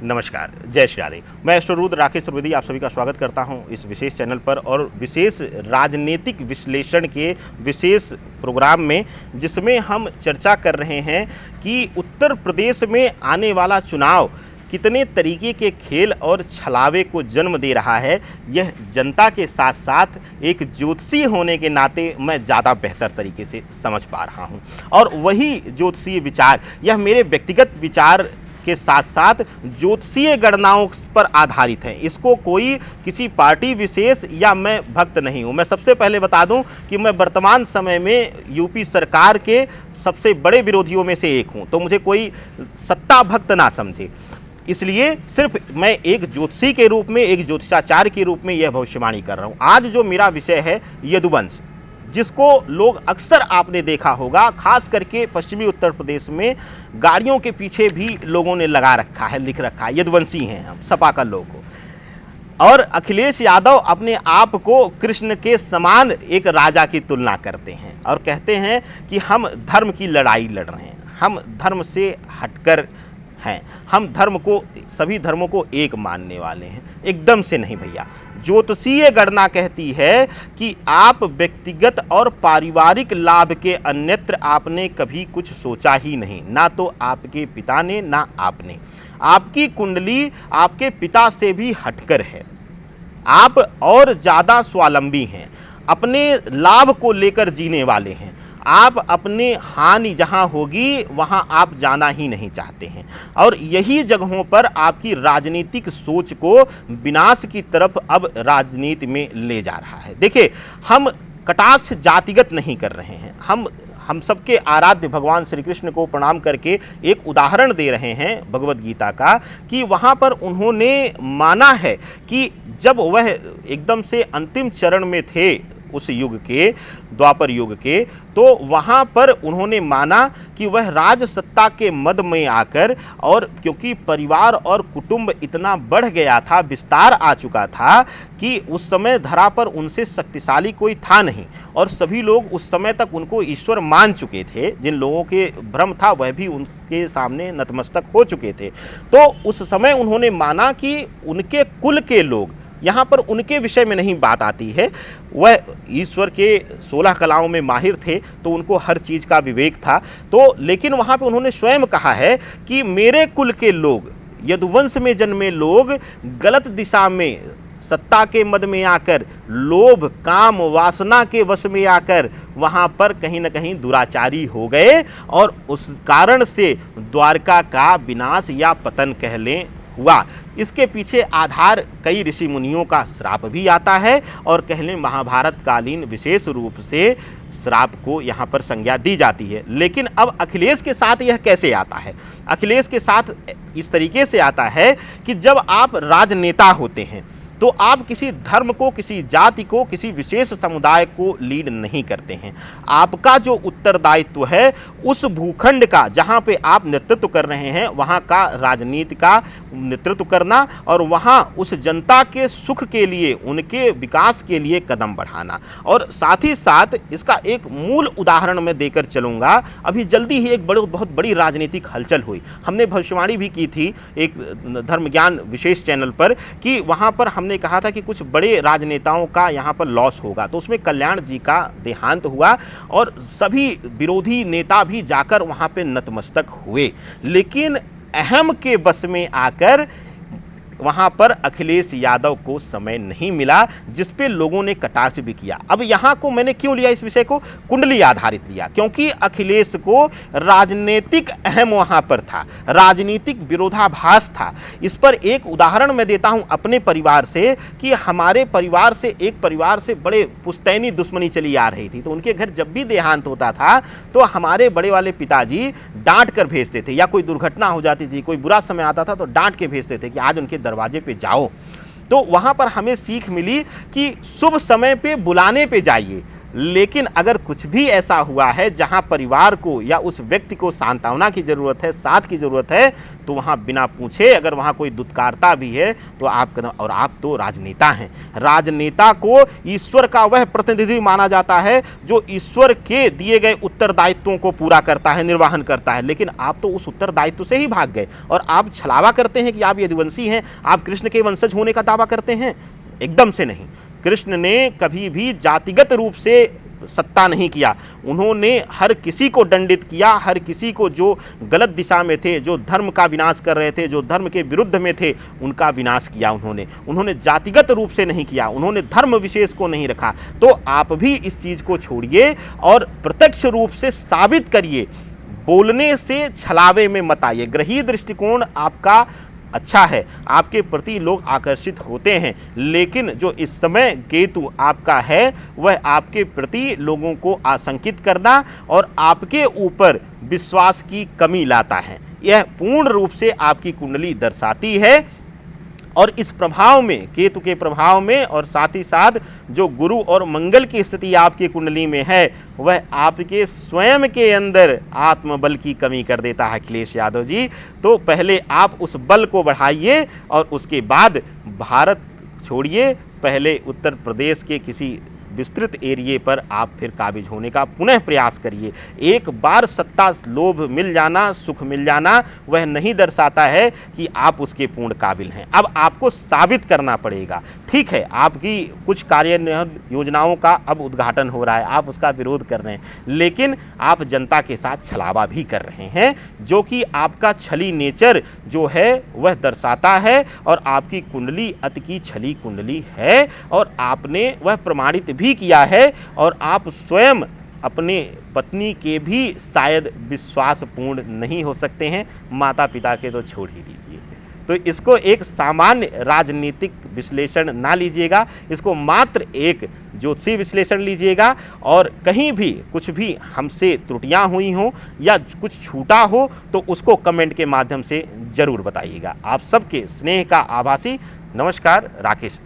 नमस्कार, जय श्री राधे। मैं एस्ट्रो राकेश त्रिवेदी आप सभी का स्वागत करता हूं इस विशेष चैनल पर और विशेष राजनीतिक विश्लेषण के विशेष प्रोग्राम में, जिसमें हम चर्चा कर रहे हैं कि उत्तर प्रदेश में आने वाला चुनाव कितने तरीके के खेल और छलावे को जन्म दे रहा है। यह जनता के साथ साथ एक ज्योतिषी होने के नाते मैं ज़्यादा बेहतर तरीके से समझ पा रहा हूं और वही ज्योतिषीय विचार, यह मेरे व्यक्तिगत विचार के साथ साथ ज्योतिषीय गणनाओं पर आधारित है। इसको कोई किसी पार्टी विशेष या मैं भक्त नहीं हूँ। मैं सबसे पहले बता दूं कि मैं वर्तमान समय में यूपी सरकार के सबसे बड़े विरोधियों में से एक हूँ, तो मुझे कोई सत्ता भक्त ना समझे। इसलिए सिर्फ मैं एक ज्योतिषी के रूप में, एक ज्योतिषाचार्य के रूप में यह भविष्यवाणी कर रहा हूँ। आज जो मेरा विषय है यदुवंश, जिसको लोग अक्सर आपने देखा होगा, खास करके पश्चिमी उत्तर प्रदेश में गाड़ियों के पीछे भी लोगों ने लगा रखा है, लिख रखा है यदुवंशी हैं हम, सपा का लोगो। और अखिलेश यादव अपने आप को कृष्ण के समान एक राजा की तुलना करते हैं और कहते हैं कि हम धर्म की लड़ाई लड़ रहे हैं, हम धर्म से हटकर हैं, हम धर्म को, सभी धर्मों को एक मानने वाले हैं। एकदम से नहीं भैया। ज्योतिषीय गणना कहती है कि आप व्यक्तिगत और पारिवारिक लाभ के अन्यत्र आपने कभी कुछ सोचा ही नहीं, ना तो आपके पिता ने ना आपने। आपकी कुंडली आपके पिता से भी हटकर है। आप और ज़्यादा स्वावलंबी हैं, अपने लाभ को लेकर जीने वाले हैं। आप अपनी हानि जहां होगी वहां आप जाना ही नहीं चाहते हैं और यही जगहों पर आपकी राजनीतिक सोच को विनाश की तरफ अब राजनीति में ले जा रहा है। देखिए, हम कटाक्ष जातिगत नहीं कर रहे हैं, हम सबके आराध्य भगवान श्री कृष्ण को प्रणाम करके एक उदाहरण दे रहे हैं भगवत गीता का, कि वहाँ पर उन्होंने माना है कि जब वह एकदम से अंतिम चरण में थे उस युग के, द्वापर युग के, तो वहाँ पर उन्होंने माना कि वह राज सत्ता के मद में आकर, और क्योंकि परिवार और कुटुंब इतना बढ़ गया था, विस्तार आ चुका था कि उस समय धरा पर उनसे शक्तिशाली कोई था नहीं और सभी लोग उस समय तक उनको ईश्वर मान चुके थे। जिन लोगों के भ्रम था वह भी उनके सामने नतमस्तक हो चुके थे। तो उस समय उन्होंने माना कि उनके कुल के लोग, यहाँ पर उनके विषय में नहीं बात आती है, वह ईश्वर के 16 कलाओं में माहिर थे तो उनको हर चीज़ का विवेक था। तो लेकिन वहाँ पे उन्होंने स्वयं कहा है कि मेरे कुल के लोग, यदुवंश में जन्मे लोग, गलत दिशा में सत्ता के मद में आकर, लोभ काम वासना के वश में आकर वहाँ पर कहीं न कहीं दुराचारी हो गए और उस कारण से द्वारका का विनाश या पतन कह लें हुआ। इसके पीछे आधार कई ऋषि मुनियों का श्राप भी आता है और कह लें महाभारत कालीन विशेष रूप से श्राप को यहाँ पर संज्ञा दी जाती है। लेकिन अब अखिलेश के साथ यह कैसे आता है? अखिलेश के साथ इस तरीके से आता है कि जब आप राजनेता होते हैं तो आप किसी धर्म को, किसी जाति को, किसी विशेष समुदाय को लीड नहीं करते हैं। आपका जो उत्तरदायित्व है उस भूखंड का, जहां पे आप नेतृत्व कर रहे हैं, वहां का राजनीति का नेतृत्व करना और वहां उस जनता के सुख के लिए, उनके विकास के लिए कदम बढ़ाना। और साथ ही साथ इसका एक मूल उदाहरण मैं देकर चलूँगा। अभी जल्दी ही एक बहुत बड़ी राजनीतिक हलचल हुई। हमने भविष्यवाणी भी की थी एक धर्म ज्ञान विशेष चैनल पर कि वहाँ पर हमने कहा था कि कुछ बड़े राजनेताओं का यहाँ पर लॉस होगा। तो उसमें कल्याण जी का देहांत हुआ और सभी विरोधी नेता भी जाकर वहाँ पे नतमस्तक हुए। लेकिन अहम के बस में आकर वहाँ पर अखिलेश यादव को समय नहीं मिला, जिस पे लोगों ने कटाक्ष भी किया। अब यहाँ को मैंने क्यों लिया, इस विषय को कुंडली आधारित लिया, क्योंकि अखिलेश को राजनीतिक अहम वहाँ पर था, राजनीतिक विरोधाभास था। इस पर एक उदाहरण मैं देता हूँ अपने परिवार से कि हमारे परिवार से, एक परिवार से बड़े पुश्तैनी दुश्मनी चली आ रही थी। तो उनके घर जब भी देहांत होता था तो हमारे बड़े वाले पिताजी डांट कर भेजते थे, या कोई दुर्घटना हो जाती थी, कोई बुरा समय आता था तो डांट के भेजते थे कि आज उनके दरवाजे पे जाओ। तो वहाँ पर हमें सीख मिली कि शुभ समय पे बुलाने पे जाइए, लेकिन अगर कुछ भी ऐसा हुआ है जहां परिवार को या उस व्यक्ति को सांत्वना की ज़रूरत है, साथ की ज़रूरत है, तो वहां बिना पूछे अगर वहां कोई दुत्कारता भी है तो आप कदम, और आप तो राजनेता हैं। राजनेता को ईश्वर का वह प्रतिनिधि माना जाता है जो ईश्वर के दिए गए उत्तरदायित्वों को पूरा करता है, निर्वहन करता है। लेकिन आप तो उस उत्तरदायित्व से ही भाग गए और आप छलावा करते हैं कि आप यदुवंशी हैं, आप कृष्ण के वंशज होने का दावा करते हैं। एकदम से नहीं। कृष्ण ने कभी भी जातिगत रूप से सत्ता नहीं किया। उन्होंने हर किसी को दंडित किया, हर किसी को जो गलत दिशा में थे, जो धर्म का विनाश कर रहे थे, जो धर्म के विरुद्ध में थे, उनका विनाश किया उन्होंने जातिगत रूप से नहीं किया, उन्होंने धर्म विशेष को नहीं रखा। तो आप भी इस चीज़ को छोड़िए और प्रत्यक्ष रूप से साबित करिए, बोलने से छलावे में मत आइए। ग्रही दृष्टिकोण आपका अच्छा है, आपके प्रति लोग आकर्षित होते हैं, लेकिन जो इस समय केतु आपका है वह आपके प्रति लोगों को आशंकित करना और आपके ऊपर विश्वास की कमी लाता है। यह पूर्ण रूप से आपकी कुंडली दर्शाती है। और इस प्रभाव में, केतु के प्रभाव में, और साथ ही साथ जो गुरु और मंगल की स्थिति आपकी कुंडली में है, वह आपके स्वयं के अंदर आत्मबल की कमी कर देता है अखिलेश यादव जी। तो पहले आप उस बल को बढ़ाइए और उसके बाद भारत छोड़िए, पहले उत्तर प्रदेश के किसी विस्तृत एरिए पर आप फिर काबिज होने का पुनः प्रयास करिए। एक बार सत्ता, लोभ मिल जाना, सुख मिल जाना, वह नहीं दर्शाता है कि आप उसके पूर्ण काबिल हैं। अब आपको साबित करना पड़ेगा। ठीक है, आपकी कुछ कार्य योजनाओं का अब उद्घाटन हो रहा है, आप उसका विरोध कर रहे हैं, लेकिन आप जनता के साथ छलावा भी कर रहे हैं, जो कि आपका छली नेचर जो है वह दर्शाता है। और आपकी कुंडली अति की छली कुंडली है और आपने वह प्रमाणित भी किया है। और आप स्वयं अपने पत्नी के भी शायद विश्वासपूर्ण नहीं हो सकते हैं, माता पिता के तो छोड़ ही दीजिए। तो इसको एक सामान्य राजनीतिक विश्लेषण ना लीजिएगा, इसको मात्र एक ज्योतिषी विश्लेषण लीजिएगा। और कहीं भी कुछ भी हमसे त्रुटियां हुई हों या कुछ छूटा हो तो उसको कमेंट के माध्यम से ज़रूर बताइएगा। आप सबके स्नेह का आभासी। नमस्कार। राकेश।